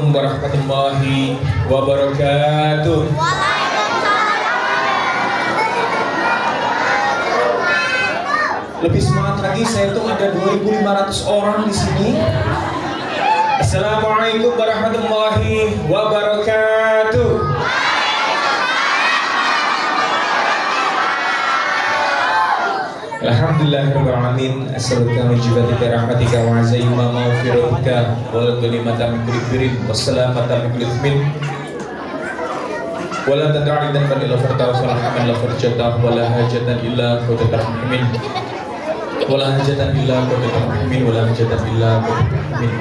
Assalamualaikum warahmatullahi wabarakatuh. Lebih semangat lagi, saya tuh ada 2.500 orang di sini. Assalamualaikum warahmatullahi wabarakatuh. Alhamdulillahirrahmanirrahim. As'aluka min jibatika rahmatika wa azaima maghfiratika wal ghanimata min kulli birrin wassalamata min kulli ithmin wala tad'i dhanban illa fartahu wa haman la farjatahu wala hajatan illa qadatar rahimin wala hajatan illa qadatar rahimin wala hajatan illa qadatar rahimin.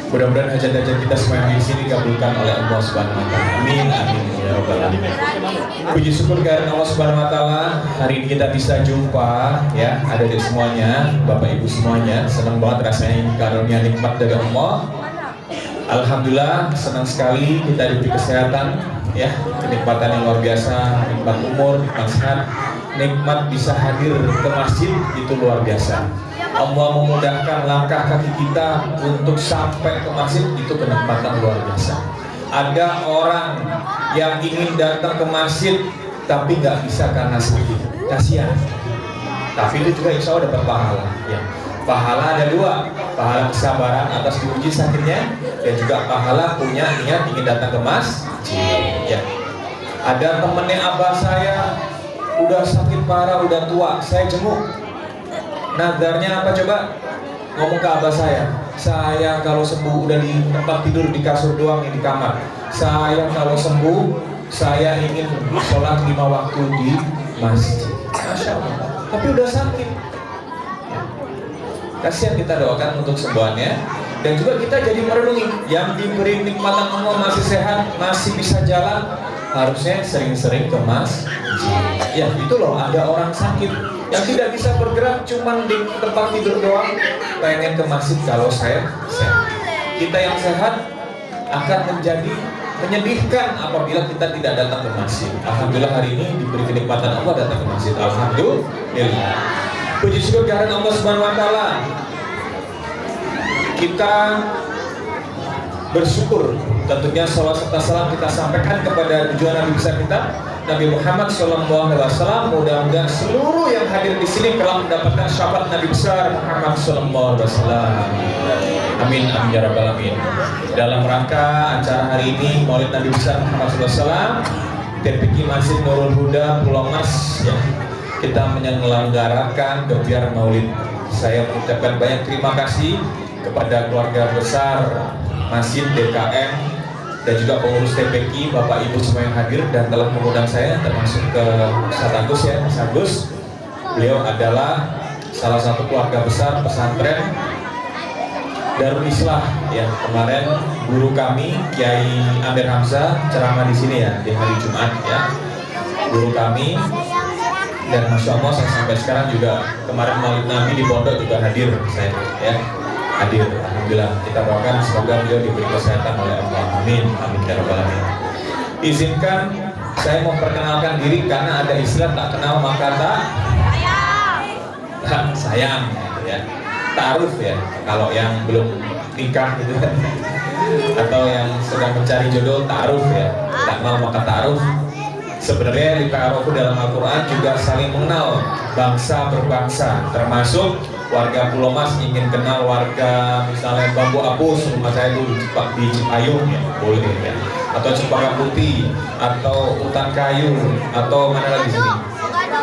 Mudah-mudahan hajat-hajat kita semua yang di sini dikabulkan oleh Allah Subhanahu wa taala. Amin amin ya rabbal alamin. Puji syukur karena Allah Subhanahu wa taala, hari ini kita bisa jumpa ya, adik-adik semuanya, Bapak Ibu semuanya. Senang banget rasanya, ini karunia nikmat dari Allah. Alhamdulillah, senang sekali kita diberi kesehatan ya, kenikmatan yang luar biasa, nikmat umur, nikmat sehat, nikmat bisa hadir ke masjid, itu luar biasa. Allah memudahkan langkah kaki kita untuk sampai ke masjid, itu kenikmatan luar biasa. Ada orang yang ingin datang ke masjid tapi nggak bisa karena sakit, kasihan. Tapi itu juga insya Allah dapat pahala ya. Pahala ada dua, pahala kesabaran atas diuji sakitnya, dan juga pahala punya niat ingin datang ke masjid ya. Ada temennya abah saya udah sakit parah, udah tua, saya jenguk. Nadarnya apa coba? Ngomong ke abah saya kalau sembuh udah di tempat tidur di kasur doang, di kamar. Saya kalau sembuh, saya ingin sholat 5 waktu di masjid. Masya Allah. Tapi udah sakit. Kasihan, kita doakan untuk sembuhannya. Dan juga kita jadi merenungi, yang diberi nikmatan Allah masih sehat, masih bisa jalan, harusnya sering-sering ke masjid. Ya itu loh, ada orang sakit yang tidak bisa bergerak, cuman di tempat tidur doang, pengen ke masjid. Kalau saya sehat, kita yang sehat akan menjadi menyedihkan apabila kita tidak datang ke masjid. Alhamdulillah hari ini diberi kenikmatan Allah datang ke masjid. Alhamdulillah. Puji syukur kehadirat Allah Subhanahu wa taala. Kita bersyukur, tentunya salawat serta salam kita sampaikan kepada tujuan Nabi besar kita, Nabi Muhammad SAW. Mudah-mudahan seluruh yang hadir di sini telah mendapatkan syafaat Nabi besar Muhammad SAW. Amin amin ya rabbal alamin. Dalam rangka acara hari ini Maulid Nabi besar Muhammad SAW, TPQ Masjid Nurul Huda Pulau Mas ya, kita menyelenggarakan gebiar Maulid. Saya mengucapkan banyak terima kasih kepada keluarga besar Masjid DKM dan juga pengurus TPQ, Bapak Ibu semua yang hadir dan telah mengundang saya, termasuk ke Ustaz Agus ya, Mas Agus. Beliau adalah salah satu keluarga besar pesantren Darul Islah ya. Kemarin guru kami Kiai Amir Hamzah ceramah di sini ya, di hari Jumat ya. Guru kami, dan Masya Allah saya sampai sekarang juga kemarin Maulid Nabi di pondok juga hadir saya ya. Hadir, alhamdulillah. Kita doakan semoga beliau diberi kesehatan oleh Allah. Amin, amin ya rabbal alamin. Izinkan saya memperkenalkan diri karena ada istilah tak kenal maka tak sayang gitu ya. Ta'aruf ya, kalau yang belum nikah gitu kan, atau yang sedang mencari jodoh, ta'aruf ya. Tak kenal maka ta'aruf. Sebenarnya di ta'aruf dalam Al-Quran juga saling mengenal bangsa berbangsa, termasuk warga Pulau Mas ingin kenal warga misalnya Bambu Apus, rumah saya itu di Cipayung ya, boleh ya, atau Cempaka Putih, atau Hutan Kayu, atau mana lagi sini,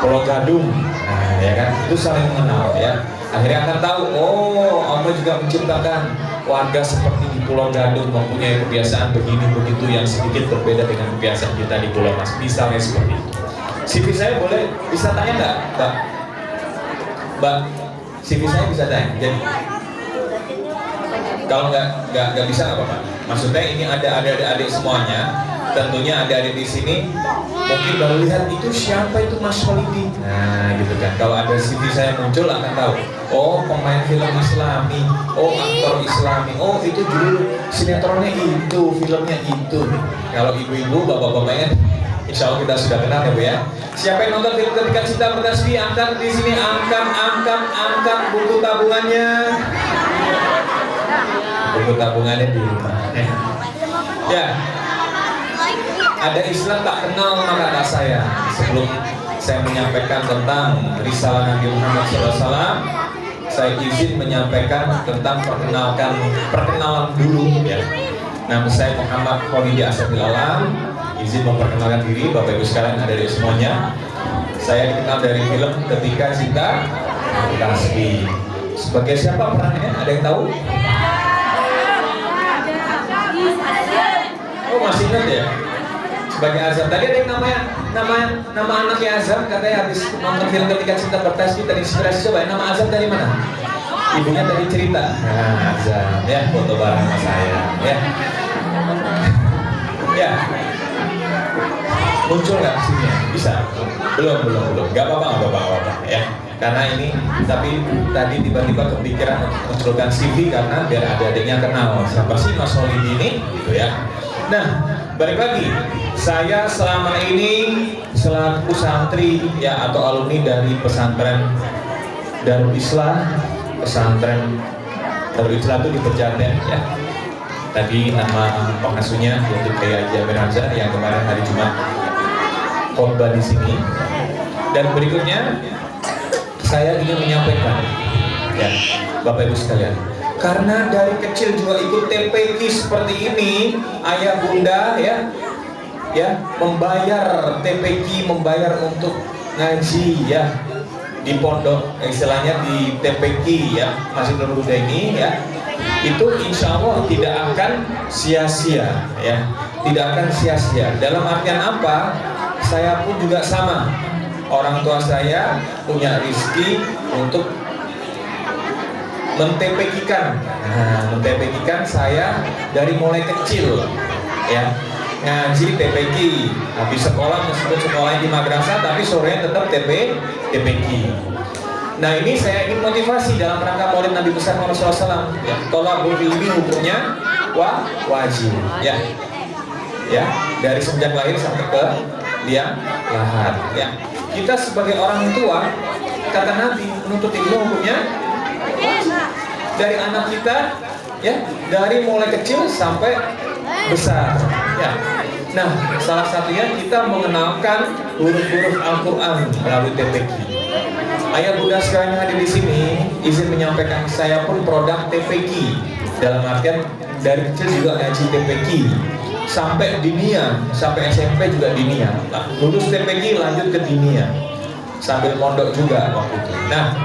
Pulau Gadung, nah ya kan, itu saling mengenal ya. Akhirnya akan tahu, oh Allah juga menciptakan warga seperti di Pulau Gadung mempunyai kebiasaan begini begitu yang sedikit berbeda dengan kebiasaan kita di Pulau Mas, misalnya seperti itu. CV saya boleh bisa tanya nggak, Mbak? CV saya bisa tanya. Jadi kalau nggak bisa nggak apa-apa. Maksudnya ini ada adik-adik semuanya. Tentunya adik-adik di sini mungkin baru lihat itu siapa itu Mas Khalidi. Nah gitu kan. Kalau ada CV saya muncul akan tahu. Oh pemain film Islami. Oh aktor Islami. Oh itu dulu sinetronnya itu, filmnya itu. Kalau ibu-ibu, bapak-bapaknya, insya Allah kita sudah kenal ya Bu ya. Siapa yang nonton film Ketika Cinta Bertasbih, angkat di sini, angkat buku tabungannya. buku tabungannya di rumah. Ya, ada istilah tak kenal maka tak sayang. Sebelum saya menyampaikan tentang risalah Nabi Muhammad SAW, saya izin menyampaikan tentang perkenalan dulu ya. Nama saya Muhammad Khalidi Asadil Alam. Izin memperkenalkan diri Bapak Ibu sekalian, ada di semuanya. Saya dikenal dari film Ketika Cinta Kasih. Sebagai siapa perannya? Ada yang tahu? Oh, masih ingat ya? Sebagai Azam. Tadi ada yang nama anaknya Azam, katanya habis nonton film Ketika Cinta Bertasbih terinspirasi. Coba nama Azam dari mana? Ibunya tadi cerita. Nah, Azam ya, foto bareng sama saya ya. Ya. Muncul nggak sini? Bisa? Belum. Nggak apa-apa ya. Karena ini, tapi tadi tiba-tiba kepikiran munculkan CV karena biar adik-adiknya kenal siapa sih Mas Khalidi ini, gitu ya. Nah, balik lagi, saya selama ini selaku santri ya atau alumni dari pesantren Darul Islah, pesantren Darul Islah itu di Pejaten ya. Tadi nama pengasuhnya yaitu Kiai Haji Amir Hamzah yang kemarin hari Jumat khotbah di sini. Dan berikutnya saya ingin menyampaikan ya Bapak Ibu sekalian, karena dari kecil juga ikut TPQ seperti ini, ayah bunda ya membayar TPQ, membayar untuk ngaji ya di pondok, istilahnya di TPQ ya Masjid Nurul Huda ini ya, itu insya Allah tidak akan sia-sia ya, tidak akan sia-sia. Dalam artian apa? Saya pun juga sama. Orang tua saya punya rezeki untuk mentpq-kan. Nah, mentpq-kan saya dari mulai kecil ya, ngaji TPQ, habis sekolah meskipun sekolahnya di madrasah tapi sorenya tetap TPQ. Nah, ini saya ingin motivasi dalam rangka Maulid Nabi besar Muhammad SAW ya. Tolabul ilmi hukumnya wajib ya. Ya, dari semenjak lahir sampai ke liang lahat ya. Kita sebagai orang tua, kata Nabi, menuntut ilmu hukumnya dari anak kita ya, dari mulai kecil sampai besar ya. Nah, salah satunya kita mengenalkan huruf-huruf Al-Quran melalui TPQ. Ayah bunda sekalian yang hadir di sini, izin menyampaikan saya pun produk TPQ. Dalam artian dari kecil juga ngaji TPQ. Sampai dinia, sampai SMP juga dinia. Nah, lulus TPQ lanjut ke dinia, sambil mondok juga waktu itu. Nah,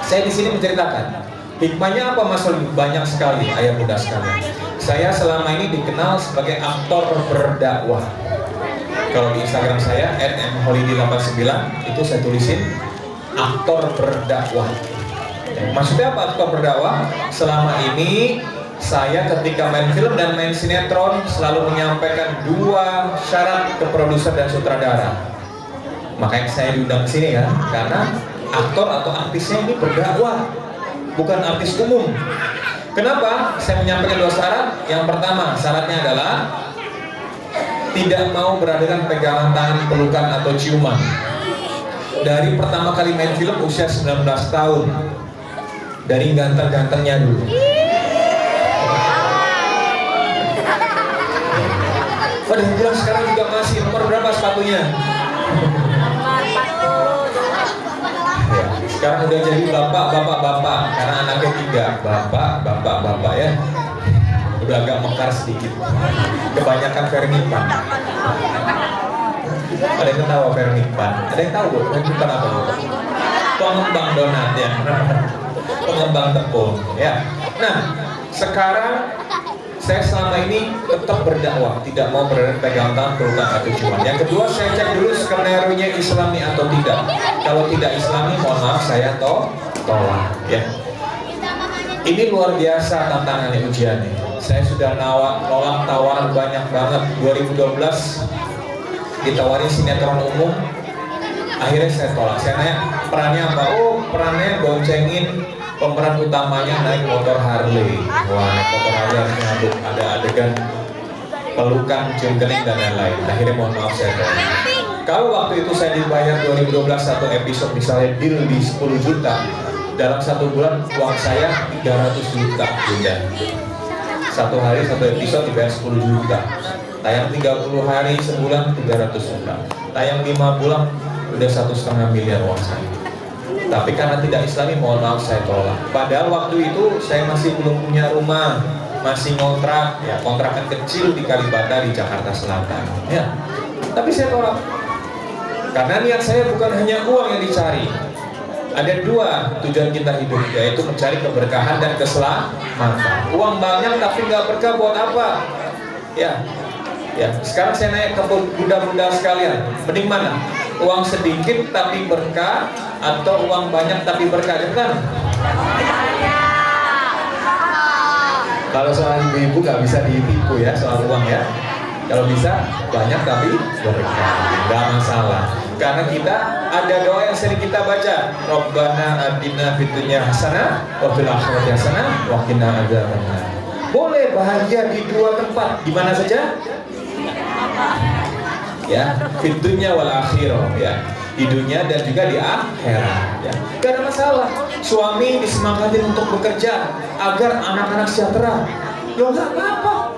saya di sini menceritakan hikmahnya apa Mas Khalidi? Banyak sekali ayah bunda sekalian. Saya selama ini dikenal sebagai aktor berdakwah. Kalau di Instagram saya @mkhalidi89 itu saya tulisin aktor berdakwah. Maksudnya apa aktor berdakwah? Selama ini saya ketika main film dan main sinetron selalu menyampaikan dua syarat ke produser dan sutradara. Makanya saya diundang ke sini kan, karena aktor atau artisnya ini berdakwah, bukan artis umum. Kenapa? Saya menyampaikan dua syarat. Yang pertama, syaratnya adalah tidak mau beradakan pegangan tangan, pelukan atau ciuman. Dari pertama kali main film usia 19 tahun, dari ganteng-gantengnya dulu. Pada bilang sekarang juga masih nomor berapa sepatunya? Ya, sekarang udah jadi bapak karena anaknya 3. Bapak ya. Udah agak mekar sedikit. Kebanyakan Vernipan. Ada yang ketawa Vernipan? Ada yang tahu Vernipan apa? Pengembang donat ya. Pengembang tepung ya. Nah, sekarang saya selama ini tetap berdakwah, tidak mau berpegang tangan, pelukan atau ciuman. Yang kedua, saya cek dulu skenario-nya Islami atau tidak. Kalau tidak Islami, mohon maaf, saya tolak. Ya. Ini luar biasa tantangannya, ujiannya. Saya sudah nolak tawaran banyak banget. 2012 ditawarin sinetron umum, akhirnya saya tolak. Saya nanya perannya apa? Oh, perannya boncengin pemeran utamanya naik motor Harley. Wah, naik motor Harley harus nyambung, ada adegan pelukan, cium kening dan lain-lain. Akhirnya mohon maaf saya tolak. Kalau waktu itu saya dibayar 2012 satu episode misalnya deal di 10 juta, dalam 1 bulan uang saya 300 juta bunda. Satu hari satu episode dibayar 10 juta. Tayang 30 hari sebulan 300 juta. Tayang 5 bulan udah 1,5 miliar uang saya. Tapi karena tidak Islami, mohon maaf saya tolak. Padahal waktu itu saya masih belum punya rumah, masih ngontrak, ya kontrakan kecil di Kalibata di Jakarta Selatan. Ya, tapi saya tolak. Karena niat saya bukan hanya uang yang dicari. Ada dua tujuan kita hidup, yaitu mencari keberkahan dan keselamatan. Uang banyak tapi nggak berkah buat apa? Ya, ya. Sekarang saya naik ke bunda-bunda sekalian, mending mana? Uang sedikit tapi berkah atau uang banyak tapi berkah? Kan? Kalau soal ibu-ibu nggak bisa ditipu ya soal uang ya. Kalau bisa banyak tapi berkah, nggak masalah. Karena kita ada doa yang sering kita baca, Rabbana atina fid dunya hasanah wa fil akhirati hasanah wa qina adzabannar. Boleh bahagia di dua tempat, di mana saja? Ya, fid dunya wal akhirah, ya. Di dunia dan juga di akhirat, ya. Gak ada masalah. Suami disemangatin untuk bekerja agar anak-anak sejahtera. Loh, nggak apa-apa.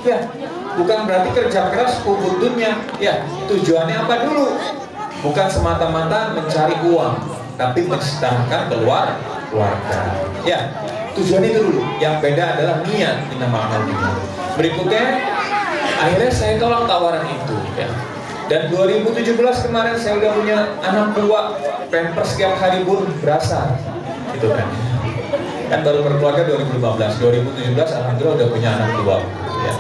Ya, bukan berarti kerja keras kubur dunia. Ya, tujuannya apa dulu? Bukan semata-mata mencari uang, tapi mensejahterakan keluarga. Ya, tujuan itu dulu. Yang beda adalah niat. Berikutnya, akhirnya saya tolak tawaran itu. Ya. Dan 2017 kemarin saya udah punya anak dua, pampers setiap hari pun berasa, itu kan. Kan baru berkeluarga 2015, 2017 alhamdulillah udah punya anak dua. Ya.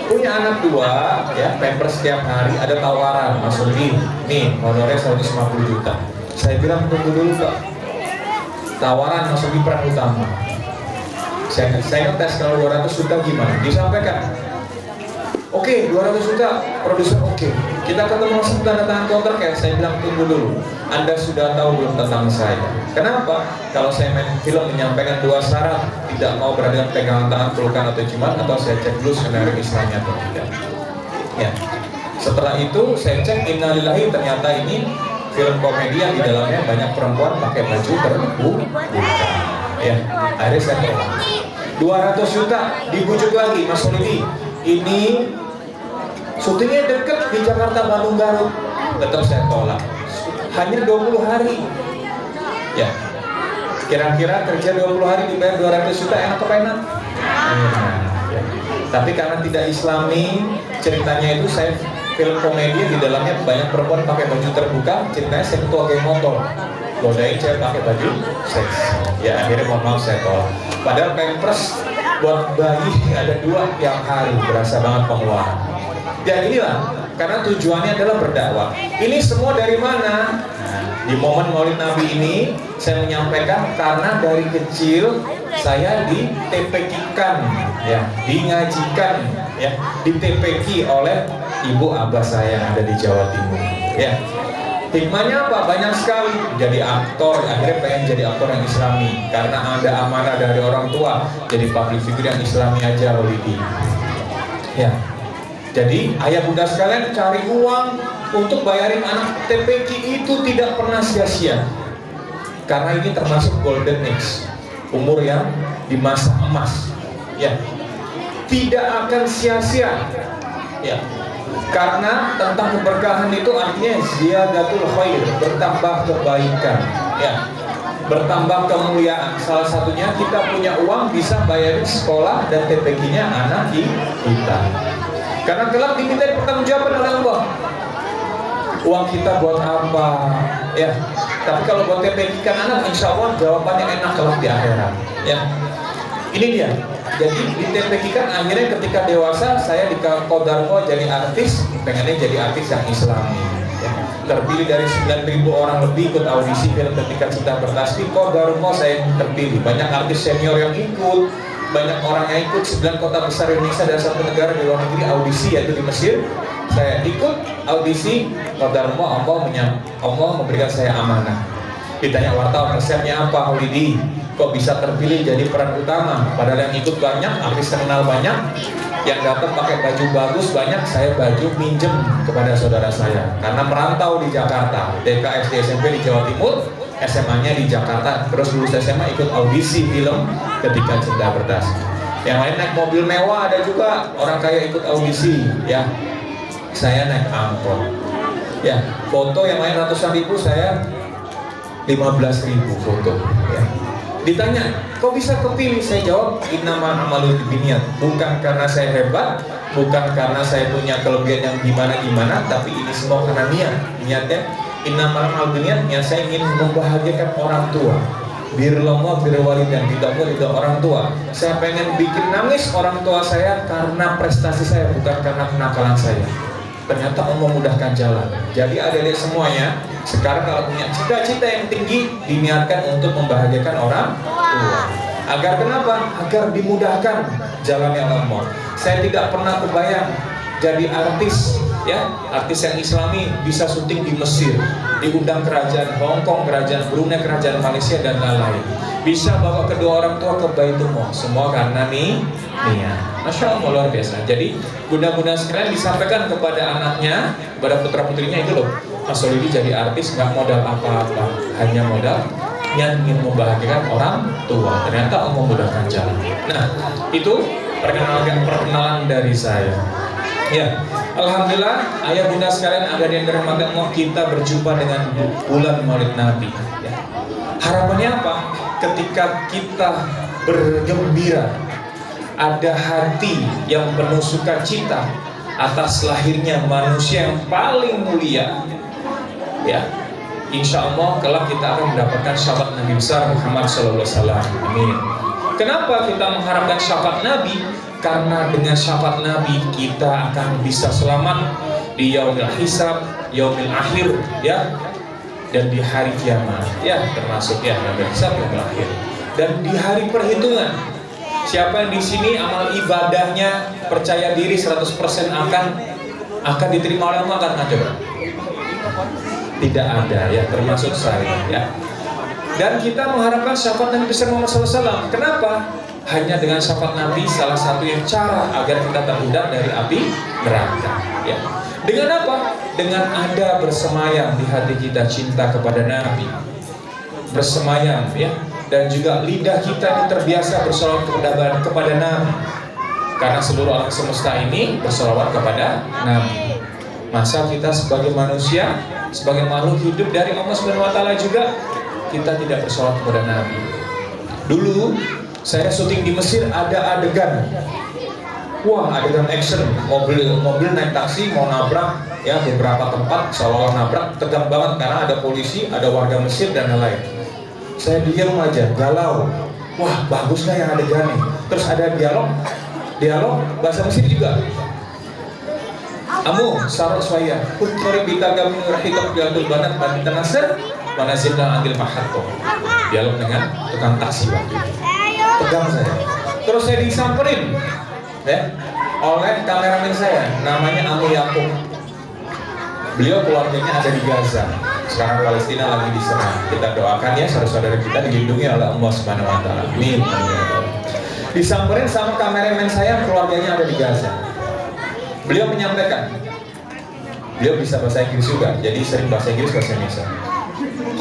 Punya anak dua, ya, pampers setiap hari, ada tawaran, Mas Udi, nih honornya 150 juta. Saya bilang tunggu dulu Pak. Tawaran Mas Udi peran utama. Saya ngetes kalau 200 juta gimana? Disampaikan. Oke, 200 juta, produser oke. Kita ketemu langsung tanda tangan kontrak ya. Saya bilang tunggu dulu. Anda sudah tahu belum tentang saya? Kenapa? Kalau saya main film menyampaikan dua syarat, tidak mau berada dalam pegangan tangan, pelukan atau ciuman, atau saya cek dulu skenario Islamnya atau tidak. Ya. Setelah itu saya cek innalillahi, ternyata ini film komedi yang di dalamnya banyak perempuan pakai baju terbuka. Ya, akhirnya saya tolak. 200 juta dibujuk lagi, Mas Solidi. Ini syutingnya deket di Jakarta Bandung Garut, tetap saya tolak. Hanya 20 hari. Ya. Kira-kira kerja 20 hari dibayar 200 juta enak apa enak? Ya. Tapi karena tidak Islami, ceritanya itu saya film komedi di dalamnya banyak perempuan pakai baju terbuka, ceritanya saya ketua geng motor. Godain cewek pakai baju seks. Ya akhirnya mohon maaf saya tolak. Padahal pampers buat bayi ada dua tiap hari, berasa banget pengeluaran. Dan inilah karena tujuannya adalah berdakwah. Ini semua dari mana? Nah, di momen Maulid Nabi ini saya menyampaikan karena dari kecil saya di TPK-kan, ya, dingajikan, ya, di TPK oleh ibu abah saya yang ada di Jawa Timur. Ya. Hikmahnya apa? Banyak sekali. Jadi aktor, akhirnya pengen jadi aktor yang Islami karena ada amanah dari orang tua. Jadi public figure yang Islami aja, Walidi. Ya. Jadi ayah bunda sekalian cari uang untuk bayarin anak TPK itu tidak pernah sia-sia. Karena ini termasuk golden age, umur yang di masa emas. Ya. Tidak akan sia-sia. Ya. Karena tentang keberkahan itu artinya ziyadatul khair, bertambah kebaikan, ya, bertambah kemuliaan. Salah satunya kita punya uang bisa bayarin sekolah dan TPK-nya anak kita. Karena kelak diminta pertanggungjawaban oleh Allah. Uang kita buat apa? Ya. Tapi kalau buat TPK kan anak, insya Allah jawabannya enak kelak di akhirat. Ya. Ini dia. Jadi di TPK kan akhirnya ketika dewasa saya di Kodarko jadi artis, pengennya jadi artis yang Islami. Ya. Terpilih dari 9.000 orang lebih ikut audisi film Ketika Cinta Bertasbih, Kodarko saya terpilih. Banyak artis senior yang ikut, banyak orang yang ikut, 9 kota besar Indonesia dan 1 negara di luar negeri audisi, yaitu di Mesir. Saya ikut audisi, Kodarko, Allah memberikan saya amanah. Ditanya wartawan, resepnya apa, Holidi? Kok bisa terpilih jadi peran utama? Padahal yang ikut banyak, artis terkenal banyak, yang datang pakai baju bagus banyak, saya baju minjem kepada saudara saya. Karena merantau di Jakarta, TK, SD, SMP di Jawa Timur, SMA-nya di Jakarta, terus lulus SMA ikut audisi film Ketika Cinta Bertasbih. Yang lain naik mobil mewah, ada juga orang kaya ikut audisi, ya. Saya naik angkot. Ya, foto yang lain ratusan ribu, saya 15.000 foto. Ya. Ditanya, kok bisa kepilih? Saya jawab, innamal a'malu binniyat. Bukan karena saya hebat, bukan karena saya punya kelebihan yang gimana-gimana, tapi ini semua karena niat. Niatnya, innamal a'malu binniyat, niat saya ingin membahagiakan orang tua. Birrullah birwalidain, ridho orang tua. Saya pengen bikin nangis orang tua saya karena prestasi saya, bukan karena kenakalan saya. Ternyata Allah memudahkan jalan. Jadi adik-adik semuanya, sekarang kalau punya cita-cita yang tinggi, diniatkan untuk membahagiakan orang tua. Agar kenapa? Agar dimudahkan jalannya Allah. Saya tidak pernah kebayang jadi artis, ya, artis yang Islami bisa syuting di Mesir, diundang kerajaan Hong Kong, kerajaan Brunei, kerajaan Malaysia dan lain-lain. Bisa bawa kedua orang tua ke Baitullah, semua karena niat. Masya Allah, luar biasa. Jadi bunda-bunda sekalian disampaikan kepada anaknya, kepada putra-putrinya, itu loh, Mas Solidi jadi artis nggak modal apa-apa, hanya modal yang ingin membahagiakan orang tua. Ternyata Allah memudahkan jalan. Nah, itu perkenalan dari saya. Ya, alhamdulillah, ayah bunda sekalian, ada yang dirahmati Allah, kita berjumpa dengan bulan Maulid Nabi. Ya. Harapannya apa? Ketika kita bergembira, ada hati yang penuh sukacita atas lahirnya manusia yang paling mulia, ya, insya Allah kelak kita akan mendapatkan syafaat Nabi besar Muhammad SAW. Amin. Kenapa kita mengharapkan syafaat Nabi? Karena dengan syafaat Nabi kita akan bisa selamat di yaumil hisab, yaumil akhir, ya, dan di hari kiamat, ya, termasuk ya yaumil hisab, yaumil akhir, dan di hari perhitungan. Siapa yang di sini amal ibadahnya percaya diri 100% akan diterima oleh Allah, karena coba tidak ada, ya, termasuk saya, ya. Dan kita mengharapkan syafaat Nabi besar Muhammad SAW. Kenapa? Hanya dengan syafaat Nabi salah satu yang cara agar kita terhindar dari api neraka, ya. Dengan apa? Dengan ada bersemayam di hati kita cinta kepada Nabi, bersemayam, ya. Dan juga lidah kita ini terbiasa bersolawat kepada Nabi, karena seluruh alam semesta ini bersolawat kepada Nabi. Masa kita sebagai manusia, sebagai makhluk hidup dari Allah SWT juga, kita tidak bersolawat kepada Nabi. Dulu saya syuting di Mesir, ada adegan, wah, adegan action, mobil naik taksi mau nabrak, ya, beberapa tempat seolah-olah nabrak, tegang banget karena ada polisi, ada warga Mesir dan lain-lain. Saya diam aja, galau. Wah, bagus dah yang adegan nih. Terus ada dialog bahasa Mesir juga. Amu sarot saya, putra bita kami rahikab biadul banat dan tanasir, manasir dan anggil mahatto. Dialog dengan tukang taksi waktu itu. Tegang saya. Terus saya disamperin, ya, oleh kameramen saya, namanya Amu Yakub. Beliau keluarganya ada di Gaza. Sekarang Palestina lagi diserang. Kita doakan ya saudara-saudara kita dilindungi oleh Allah Subhanahu wa taala. Amin. Disamperin sama kameramen saya, keluarganya ada di Gaza. Beliau menyampaikan, beliau bisa bahasa Inggris juga, jadi sering bahasa Inggris bahasa Indonesia.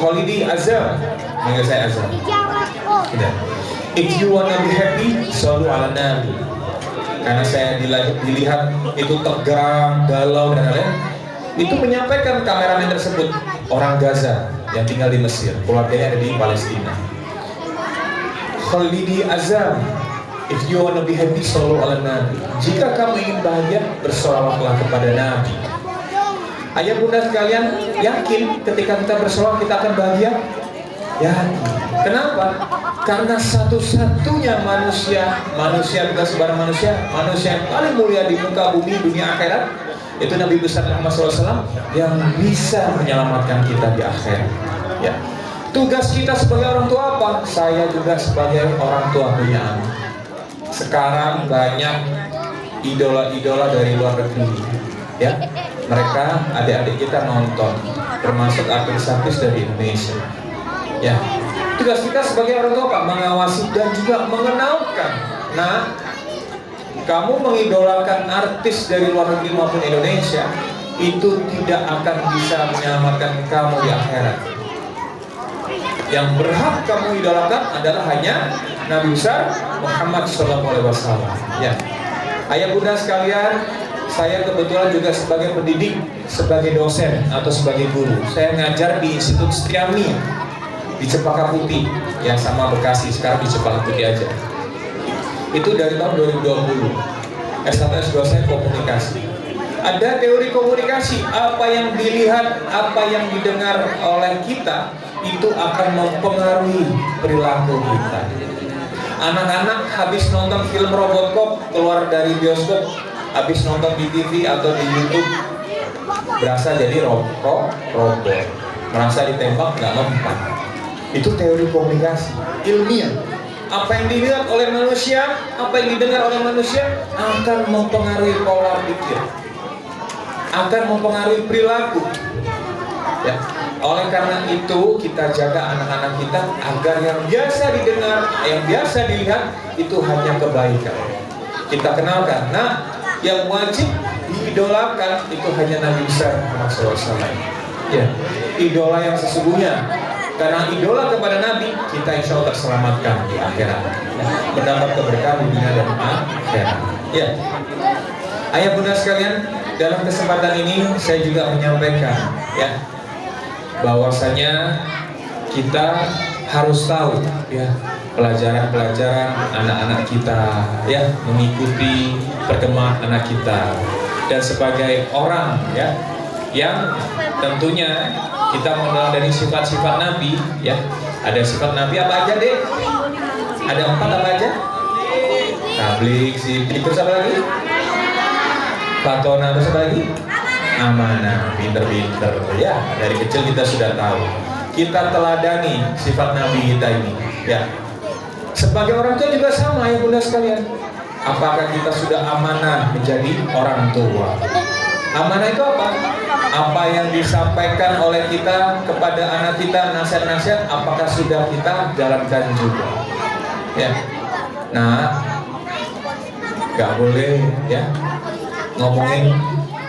Khalidi Azam, manggil saya Azam. If you wanna be happy, selalu ala Nabi. Karena saya dilihat itu tegang, galau dan lain-lain. Itu menyampaikan kameramen tersebut, orang Gaza yang tinggal di Mesir, keluarganya ada di Palestina. Khalidi Azam, if you wanna be happy, selalu ala Nabi. Jika kamu ingin bahagia, bersolawatlah kepada Nabi. Ayah bunda sekalian, yakin ketika kita bersolawat kita akan bahagia? Yakin. Kenapa? Karena satu-satunya manusia bukan sembarang manusia yang paling mulia di muka bumi, dunia akhirat, itu Nabi besar Muhammad SAW yang bisa menyelamatkan kita di akhirat. Ya. Tugas kita sebagai orang tua apa? Saya juga sebagai orang tua punya anak. Sekarang banyak idola-idola dari luar negeri, ya. Mereka adik-adik kita nonton, termasuk artis-artis dari Indonesia. Ya. Tugas kita sebagai orang tua apa? Mengawasi dan juga mengenalkan. Nah, kamu mengidolakan artis dari luar negeri maupun Indonesia, itu tidak akan bisa menyelamatkan kamu di akhirat. Yang berhak kamu idolakan adalah hanya Nabi besar Muhammad SAW. Ya, ayah bunda sekalian, saya kebetulan juga sebagai pendidik, sebagai dosen atau sebagai guru. Saya ngajar di Institut Setiami di Cempaka Putih, yang sama Bekasi, sekarang di Cempaka Putih aja. Itu dari tahun 2020. S1 S2 saya komunikasi. Ada teori komunikasi, apa yang dilihat, apa yang didengar oleh kita itu akan mempengaruhi perilaku kita. Anak-anak habis nonton film Robocop, keluar dari bioskop, habis nonton di TV atau di YouTube, berasa jadi robot, merasa ditembak nggak mempan. Itu teori komunikasi ilmiah. Apa yang dilihat oleh manusia, apa yang didengar oleh manusia akan mempengaruhi pola pikir, akan mempengaruhi perilaku. Ya. Oleh karena itu kita jaga anak-anak kita agar yang biasa didengar, yang biasa dilihat itu hanya kebaikan. Kita kenalkan, nah yang wajib diidolakan itu hanya Nabi besar Muhammad SAW. Ya, idola yang sesungguhnya. Karena idola kepada Nabi, kita insya Allah terselamatkan di akhirat, mendapat keberkahan di dunia dan akhirat. Ya, ayah bunda sekalian, dalam kesempatan ini saya juga menyampaikan, ya, bahwasanya kita harus tahu, ya, pelajaran-pelajaran anak-anak kita, ya, mengikuti perkembangan anak kita, dan sebagai orang, ya, yang tentunya kita meneladani sifat-sifat Nabi, ya. Ada sifat Nabi apa aja, Dek? Ada 4 apa aja? Tablik, terus apa lagi? Fatona, terus apa lagi? Amanah, pinter-pinter. Ya, dari kecil kita sudah tahu. Kita teladani sifat Nabi kita ini, ya. Sebagai orang tua juga sama, ya bunda sekalian. Apakah kita sudah amanah menjadi orang tua? Amanah itu apa? Apa yang disampaikan oleh kita kepada anak kita, nasihat-nasihat, apakah sudah kita jalankan juga? Ya. Nah, nggak boleh, ya, ngomongin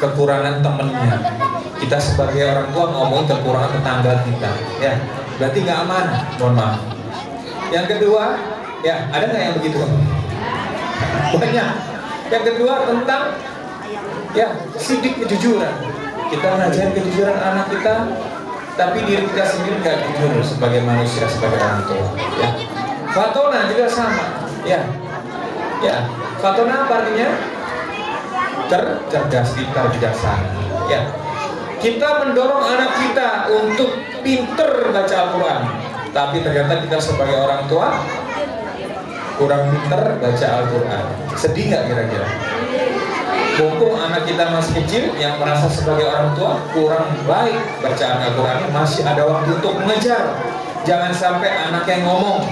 kekurangan temennya. Kita sebagai orang tua ngomongin kekurangan tetangga kita, ya, berarti nggak amanah. Mohon maaf. Yang kedua, ya, ada nggak yang begitu? Banyak. Yang kedua tentang, ya, sidik kejujuran. Kita ngajarin kejujuran anak kita, tapi diri kita sendiri nggak jujur sebagai manusia, sebagai orang tua. Ya. Fatona juga sama. Ya, ya. Fatona apa artinya? Cerdas, pintar, bijaksana. Ya. Kita mendorong anak kita untuk pinter baca Al-Quran, tapi ternyata kita sebagai orang tua kurang pinter baca Al-Quran. Sedih nggak kira-kira? Mumpung anak kita masih kecil, yang merasa sebagai orang tua kurang baik bacaan Al-Quran, masih ada waktu untuk mengejar. Jangan sampai anak yang ngomong,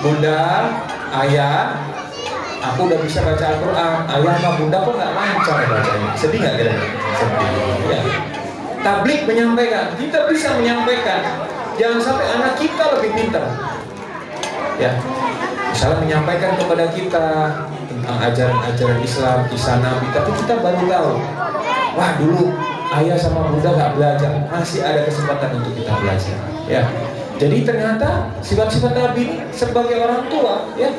Bunda, Ayah, aku udah bisa baca Al-Quran, Ayah sama Bunda kok nggak lancar bacanya. Sedih nggak kira-kira? Sedih. Ya. Tablik menyampaikan, kita bisa menyampaikan. Jangan sampai anak kita lebih pintar. Ya, misalnya menyampaikan kepada kita tentang ajaran-ajaran Islam, kisah Nabi, tapi kita baru tahu, wah dulu ayah sama bunda nggak belajar, masih ada kesempatan untuk kita belajar. Ya, jadi ternyata sifat-sifat Nabi ini sebagai orang tua, ya,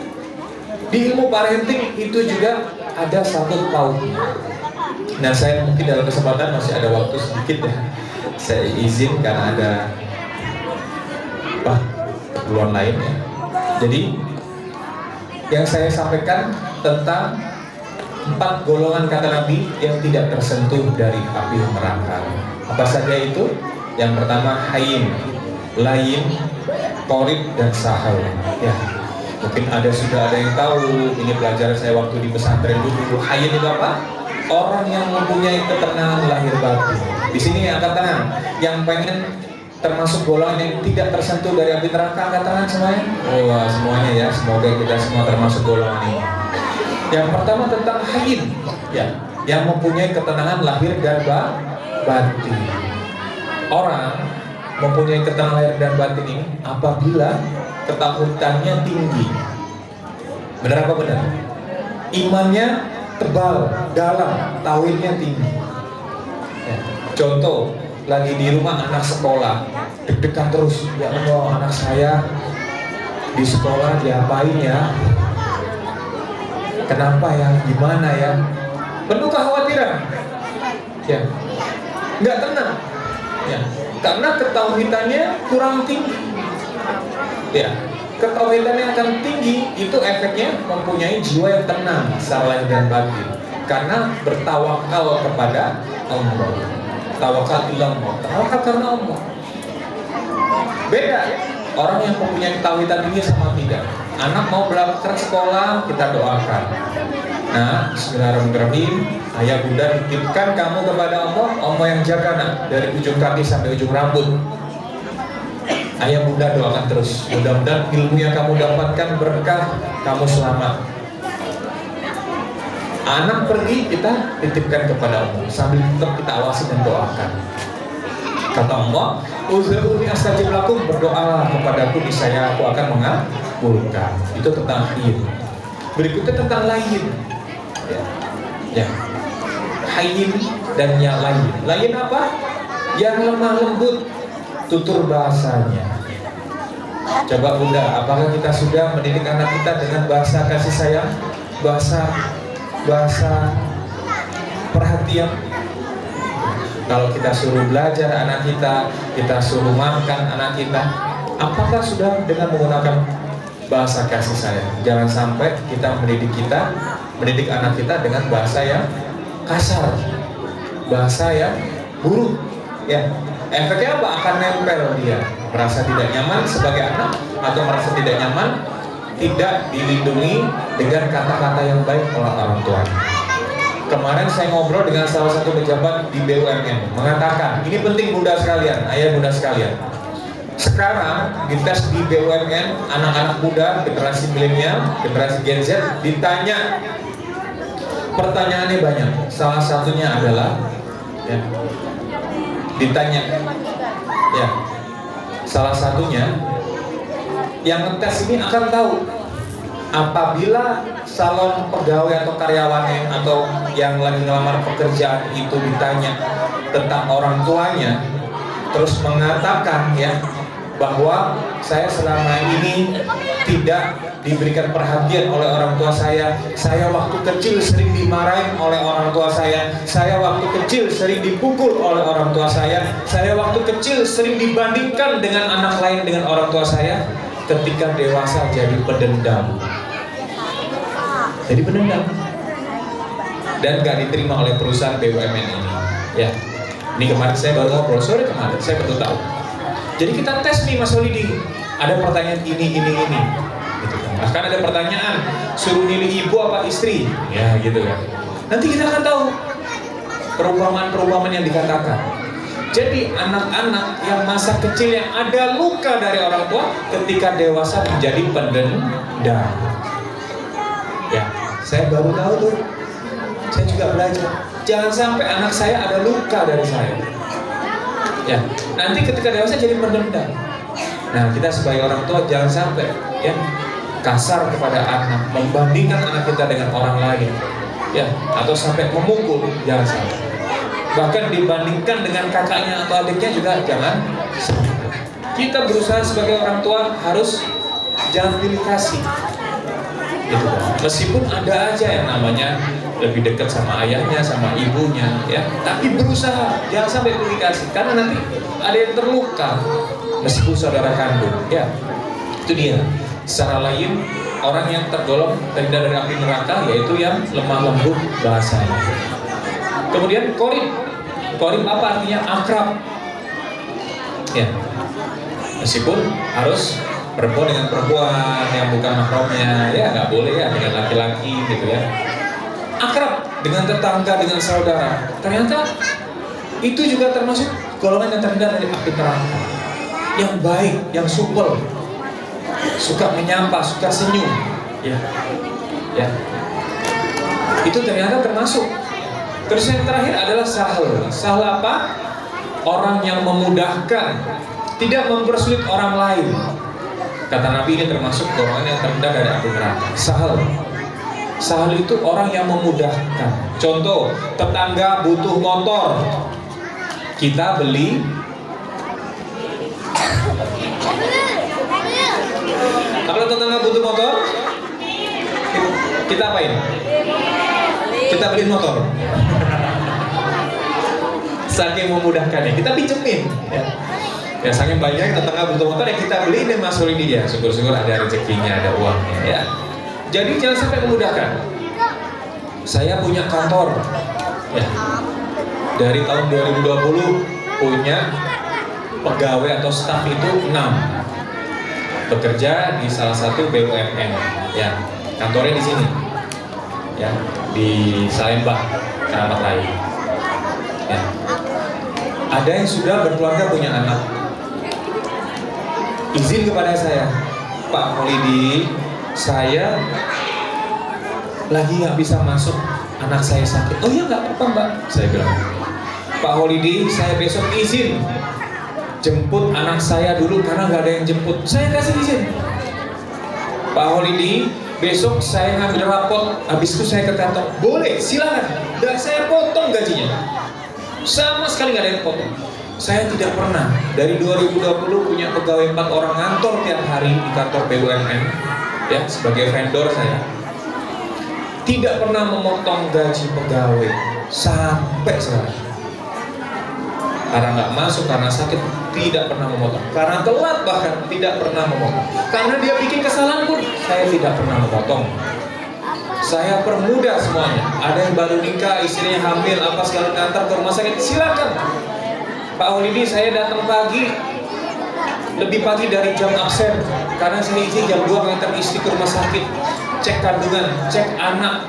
di ilmu parenting itu juga ada satu pautnya. Nah, saya mungkin dalam kesempatan masih ada waktu sedikit, ya, saya izin karena ada keperluan lain, ya. Jadi yang saya sampaikan tentang 4 golongan kata Nabi yang tidak tersentuh dari api neraka. Apa saja itu? Yang pertama hayyin, layin, qorib, dan sahal. Ya, mungkin sudah ada yang tahu. Ini pelajaran saya waktu di pesantren dulu. Hayyin itu apa? Orang yang mempunyai ketenangan lahir batin. Di sini angkat tangan yang pengen termasuk golongan yang tidak tersentuh dari api neraka, angkat tangan semuanya. Oh, semuanya, ya. Semoga kita semua termasuk golongan ini. Yang pertama tentang hayyin, ya, yang mempunyai ketenangan lahir dan batin. Orang mempunyai ketenangan lahir dan batin ini apabila ketakutannya tinggi. Benar apa benar? Imannya tebal, dalam, tauhidnya tinggi. Ya. Contoh, lagi di rumah anak sekolah, deg-degan terus, ya Allah, anak saya di sekolah diapain ya, kenapa ya, gimana ya, penuh kekhawatiran, ya, nggak tenang, ya, karena ketauhidannya kurang tinggi, ya, ketauhidannya akan tinggi, itu efeknya mempunyai jiwa yang tenang secara lahir dan batin, karena bertawakal kepada Allah, tawakal ilallah, tawakal karena Allah. Beda orang yang mempunyai tauhidan ini sama tidak. Anak mau berangkat sekolah, kita doakan. Nah, bismillahirrahmanirrahim, ayah bunda titipkan kamu kepada Allah, Allah yang jaga nak, dari ujung kaki sampai ujung rambut. Ayah bunda doakan terus, mudah-mudahan ilmu yang kamu dapatkan berkah, kamu selamat. Anak pergi, kita titipkan kepada Allah, sambil tetap kita awasi dan doakan. Kata Allah, "Ud'uuni astajib lakum," berdoalah kepadaku niscaya aku akan mengabulkan. Itu tentang hayyin. Berikutnya tentang layyin. Ya. Hayyin dan yang layyin. Layyin apa? Yang lemah lembut, tutur bahasanya. Coba bunda, apakah kita sudah mendidik anak kita dengan bahasa kasih sayang, bahasa perhatian? Kalau kita suruh belajar anak kita suruh makan anak kita, apakah sudah dengan menggunakan bahasa kasih sayang? Jangan sampai kita mendidik anak kita dengan bahasa yang kasar, bahasa yang buruk, ya. Efeknya apa? Akan nempel dia, merasa tidak nyaman sebagai anak, atau merasa tidak nyaman, tidak dilindungi dengan kata-kata yang baik oleh orang tuanya. Kemarin saya ngobrol dengan salah satu pejabat di BUMN, mengatakan, ini penting bunda sekalian, ayah bunda sekalian. Sekarang dites di BUMN, anak-anak muda, generasi milenial, generasi Gen Z, ditanya, pertanyaannya banyak. Salah satunya adalah, ya, ditanya, ya, salah satunya, yang ngetes ini akan tahu apabila salon pegawai atau karyawannya atau yang lagi ngelamar pekerjaan itu ditanya tentang orang tuanya, terus mengatakan, ya, bahwa saya selama ini tidak diberikan perhatian oleh orang tua saya waktu kecil sering dimarahin oleh orang tua saya waktu kecil sering dipukul oleh orang tua saya waktu kecil sering dibandingkan dengan anak lain dengan orang tua saya, ketika dewasa jadi pendendam. Jadi pendendam dan gak diterima oleh perusahaan BUMN ini. Ya, ini kemarin saya baru ngobrol, sore kemarin saya baru tahu. Jadi kita tes nih Mas Holidi, ada pertanyaan ini, gitu kan. Bahkan ada pertanyaan, suruh milih ibu apa istri, ya gitu kan. Nanti kita akan tahu perumpamaan yang dikatakan. Jadi anak-anak yang masa kecil yang ada luka dari orang tua, ketika dewasa menjadi pendendam. Ya, saya baru tahu tuh. Saya juga belajar. Jangan sampai anak saya ada luka dari saya. Ya, nanti ketika dewasa jadi pendendam. Nah, kita sebagai orang tua jangan sampai, ya, kasar kepada anak, membandingkan anak kita dengan orang lain, ya, atau sampai memukul, jangan sampai. Bahkan dibandingkan dengan kakaknya atau adiknya juga jangan sampai. Kita berusaha sebagai orang tua harus jangan pilih kasih. Gitu kan. Meskipun ada aja yang namanya lebih dekat sama ayahnya, sama ibunya, ya, tapi berusaha jangan sampai pilih kasih, karena nanti ada yang terluka meskipun saudara kandung, ya. Itu dia. Secara lain, orang yang tergolong terhindar dari api neraka yaitu yang lemah lembut bahasanya. Kemudian korib apa artinya? Akrab, ya. Meskipun harus perempuan dengan perempuan yang bukan mahramnya, ya nggak boleh ya dengan laki-laki gitu ya. Akrab dengan tetangga, dengan saudara, ternyata itu juga termasuk golongan yang terhindar dari api neraka. Yang baik, yang supel, suka menyapa, suka senyum, ya. Itu ternyata termasuk. Terus yang terakhir adalah sahel. Sahel apa? Orang yang memudahkan, tidak mempersulit orang lain. Kata Nabi ini termasuk golongan yang terhindar dari api neraka. Sahel itu orang yang memudahkan. Contoh, tetangga butuh motor, kita beli. Kalau tetangga butuh motor, kita apain? Kita beliin motor. Saking memudahkannya, kita pinjemin. Ya saking banyak tetangga butuh motor, ya kita beliin deh Mas Rudi ya. Syukur-syukur ada rezekinya, ada uangnya ya. Jadi jangan sampai memudahkan. Saya punya kantor ya. Dari tahun 2020 punya pegawai atau staf itu 6, bekerja di salah satu BUMN ya. Kantornya di sini ya, di Salemba, Keramat Raya ya. Ada yang sudah berkeluarga, punya anak, izin kepada saya, Pak Maulidi, saya lagi nggak bisa masuk, anak saya sakit. Oh iya nggak apa-apa Mbak, saya bilang. Pak Holidi, saya besok izin jemput anak saya dulu karena nggak ada yang jemput. Saya kasih izin. Pak Holidi, besok saya ngambil rapot, habis itu saya ke kantor. Boleh, silakan. Dan saya potong gajinya. Sama sekali nggak ada yang potong. Saya tidak pernah dari 2020 punya pegawai 4 orang ngantor tiap hari di kantor BUMN ya, sebagai vendor saya. Tidak pernah memotong gaji pegawai sampai sekarang. Karena nggak masuk, karena sakit, tidak pernah memotong. Karena telat bahkan tidak pernah memotong. Karena dia bikin kesalahan pun saya tidak pernah memotong. Saya permudah semuanya. Ada yang baru nikah, istrinya hamil, apa segala ngantar ke rumah sakit, silakan. Pak Holidi, saya datang pagi, lebih pagi dari jam absen, karena saya izin jam 2 ngantar istri ke rumah sakit, cek kandungan, cek anak.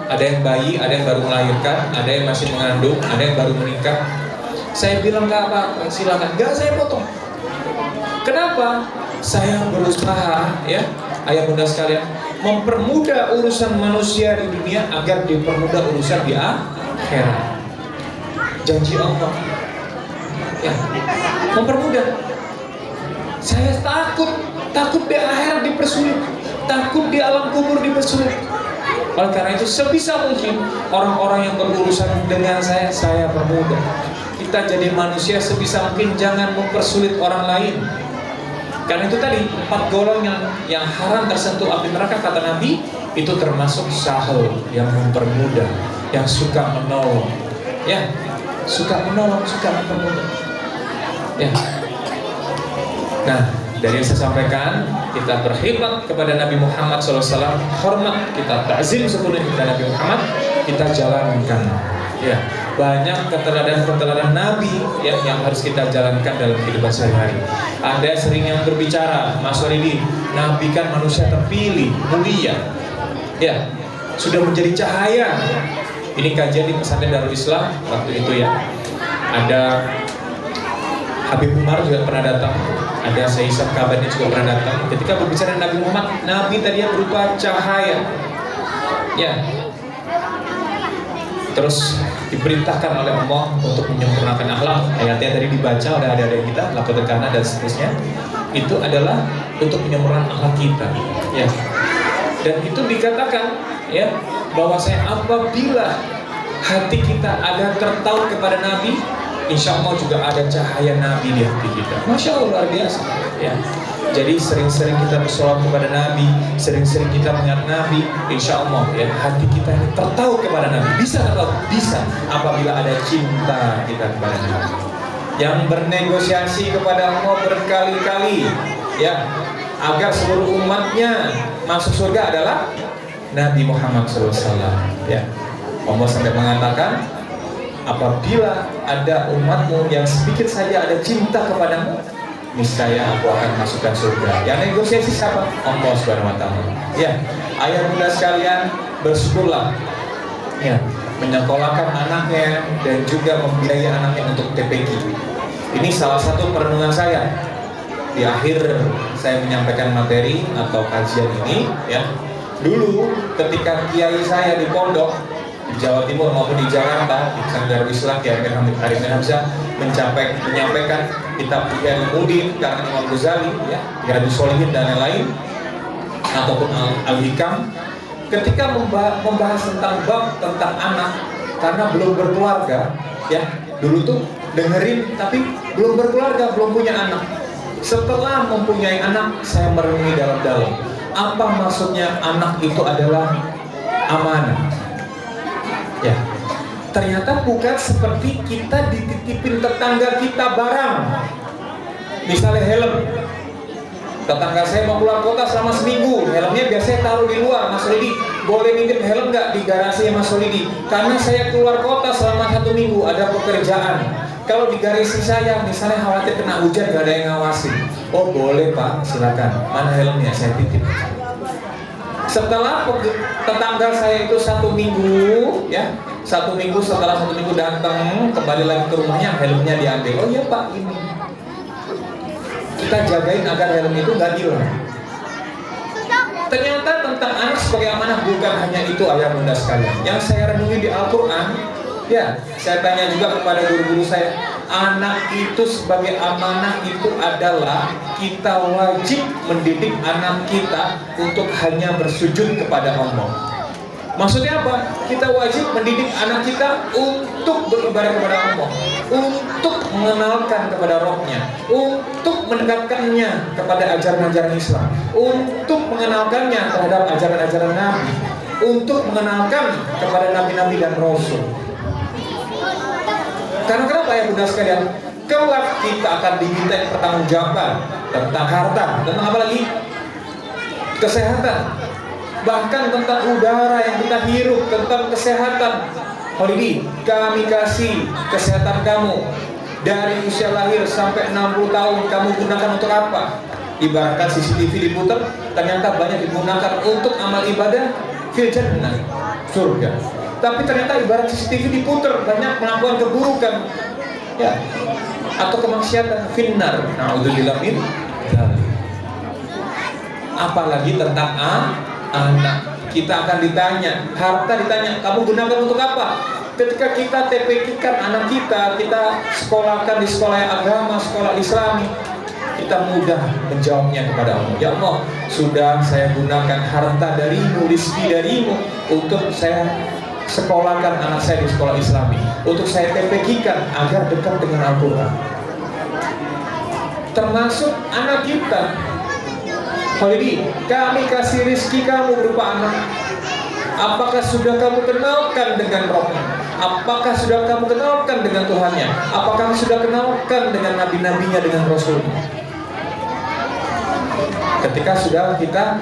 Ada yang bayi, ada yang baru melahirkan, ada yang masih mengandung, ada yang baru menikah. Saya bilang nggak apa-apa, silakan. Nggak saya potong. Kenapa? Saya berusaha ya, ayah bunda sekalian, mempermudah urusan manusia di dunia agar dipermudah urusan di akhirat. Janji Allah. Ya, mempermudah. Saya takut di akhirat dipersulit, takut di alam kubur dipersulit. Oleh karena itu sebisa mungkin orang-orang yang berurusan dengan saya permudah. Kita jadi manusia sebisa mungkin jangan mempersulit orang lain. Karena itu tadi 4 golongan yang haram tersentuh api neraka kata Nabi itu termasuk sahel yang mempermudah, yang suka menolong, ya, suka menolong, suka mempermudah. Ya. Nah, dari yang saya sampaikan, kita berkhidmat kepada Nabi Muhammad SAW, hormat, kita ta'zim sepenuhnya kepada Nabi Muhammad, kita jalankan. Ya, banyak keteladanan Nabi ya, yang harus kita jalankan dalam kehidupan sehari-hari. Ada sering yang berbicara, Mas Waridi, Nabi kan manusia terpilih, mulia, ya, sudah menjadi cahaya. Ini kajian di pesantren Darul Islam waktu itu ya. Ada Habib Umar juga pernah datang, ada Syekh Kabani juga pernah datang. Ketika berbicara Nabi Muhammad, Nabi tadi berupa cahaya, ya. Terus diperintahkan oleh Allah untuk menyempurnakan akhlak. Ayatnya tadi dibaca oleh adik-adik kita, laqad kana dan seterusnya. Itu adalah untuk menyempurnakan akhlak kita, ya. Dan itu dikatakan, ya, bahwa apabila hati kita ada tertaut kepada Nabi, insya Allah juga ada cahaya Nabi di hati kita. Masya Allah, luar biasa. Ya. Jadi sering-sering kita bersolawat kepada Nabi, sering-sering kita mengingat Nabi, insya Allah ya hati kita ini tertaut kepada Nabi. Bisa tertaut, bisa apabila ada cinta kita kepada Nabi. Yang bernegosiasi kepada Allah berkali-kali, ya, agar seluruh umatnya masuk surga adalah Nabi Muhammad SAW. Ya, Allah sampai mengatakan, apabila ada umatmu yang sedikit saja ada cinta kepadamu, niscaya aku akan masukkan surga. Yang negosiasi siapa? Allah Subhanahu wa Ta'ala. Ya, ayah bunda sekalian, bersyukurlah ya, menyekolahkan anaknya dan juga membiayai anaknya untuk TPQ. Ini salah satu perenungan saya. Di akhir saya menyampaikan materi atau kajian ini ya. Dulu ketika kiai saya di pondok di Jawa Timur maupun di Jakarta, di Pesantren Darul Islam Kiai Arifin Hamzah menyampaikan kitab Ihya Ulumuddin karena Imam Ghazali, ya, Riyadhus Shalihin dan lain-lain, ataupun Al-Hikam, ketika membahas tentang bab tentang anak karena belum berkeluarga, ya, dulu tuh dengerin tapi belum berkeluarga, belum punya anak. Setelah mempunyai anak, saya merenungi dalam-dalam. Apa maksudnya anak itu adalah amanah? Ya, ternyata bukan seperti kita dititipin tetangga kita barang. Misalnya helm. Tetangga saya mau keluar kota selama seminggu, helmnya biasanya taruh di luar. Mas Solidi, boleh nitip helm nggak di garasi Mas Solidi? Karena saya keluar kota selama 1 minggu, ada pekerjaan. Kalau di garasi saya, misalnya khawatir kena hujan, nggak ada yang ngawasin. Oh boleh Pak, silakan. Mana helmnya? Saya titip. Setelah tetangga saya itu 1 minggu, ya, 1 minggu, setelah 1 minggu datang, kembali lagi ke rumahnya, helmnya diambil. Oh iya Pak, ini. Kita jagain agar helm itu nggak hilang. Ternyata tentang anak sebagai amanah bukan hanya itu ayah bunda sekalian. Yang saya renungi di Al-Quran, ya, saya tanya juga kepada guru-guru saya, anak itu sebagai amanah itu adalah kita wajib mendidik anak kita untuk hanya bersujud kepada Allah. Maksudnya apa? Kita wajib mendidik anak kita untuk beribadah kepada Allah, untuk mengenalkan kepada rohnya, untuk mendekatkannya kepada ajaran-ajaran Islam, untuk mengenalkannya terhadap ajaran-ajaran Nabi, untuk mengenalkan kepada nabi-nabi dan rasul. Karena kenapa ya bunda sekalian? Kelak kita akan diminta pertanggungjawaban tentang harta, tentang apa lagi? Kesehatan, bahkan tentang udara yang kita hirup, tentang kesehatan. Holidi, kami kasih kesehatan kamu dari usia lahir sampai 60 tahun, kamu gunakan untuk apa? Ibaratkan CCTV diputar, ternyata banyak digunakan untuk amal ibadah fil jannah, surga. Tapi ternyata ibarat CCTV diputar, banyak melakukan keburukan, ya, atau kemaksiatan, finnar. Na'udzubillah min dzalik. Apalagi tentang anak. Kita akan ditanya, harta ditanya, kamu gunakan untuk apa? Ketika kita TPK-kan anak kita sekolahkan di sekolah agama, sekolah Islami, kita mudah menjawabnya kepada Allah. Ya Allah, sudah saya gunakan harta darimu, rezeki darimu untuk saya sekolahkan anak saya di sekolah Islami, untuk saya TPK-kan agar dekat dengan Al-Quran. Termasuk anak kita. Holidi, kami kasih rezeki kamu berupa anak. Apakah sudah kamu kenalkan dengan rohnya? Apakah sudah kamu kenalkan dengan Tuhannya? Apakah sudah kenalkan dengan nabi-nabinya, dengan rasulnya? Ketika sudah kita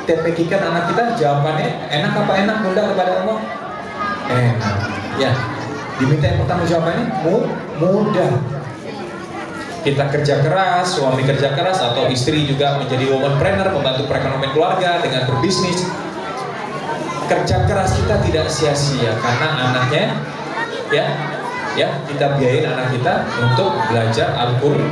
TPK-kan anak kita, jawabannya enak apa enak bunda kepada Allah? Enak. Ya, diminta yang pertama jawabannya mudah. Kita kerja keras, suami kerja keras atau istri juga menjadi womanpreneur, membantu perekonomian keluarga dengan berbisnis. Kerja keras kita tidak sia-sia karena anaknya, ya kita biayain anak kita untuk belajar Al-Quran.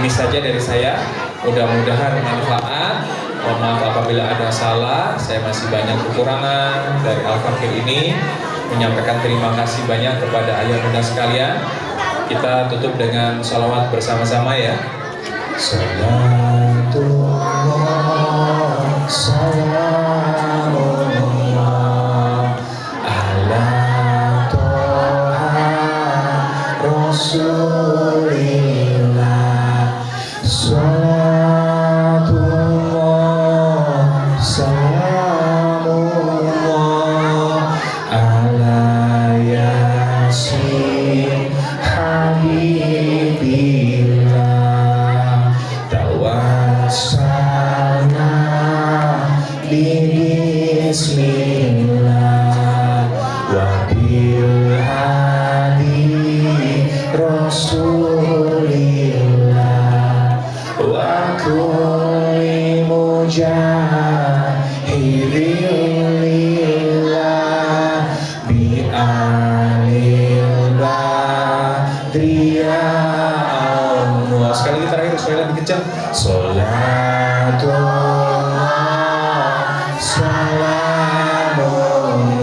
Ini saja dari saya. Mudah-mudahan bermanfaat. Mohon maaf apabila ada salah, saya masih banyak kekurangan dari Al-Fakir ini. Menyampaikan terima kasih banyak kepada ayah bunda sekalian. Kita tutup dengan sholawat bersama-sama ya. Salatullah, salamullah ala toha rasulillah. Salatullah, salamullah ala yasin habibillah. Tawassalna bismillah wa bil hadi rasulillah wa kulli mujahidillah bi alil badriya Allah. Sekali lagi terakhir, sekali lagi kencang. Salatullah, salamullah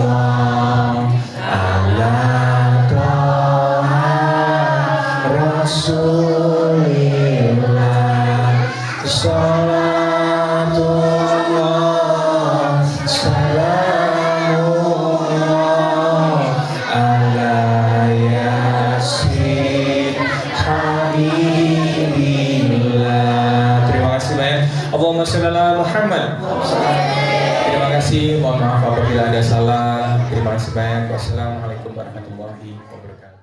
ada salah, terima kasih banyak. Wassalamualaikum warahmatullahi wabarakatuh.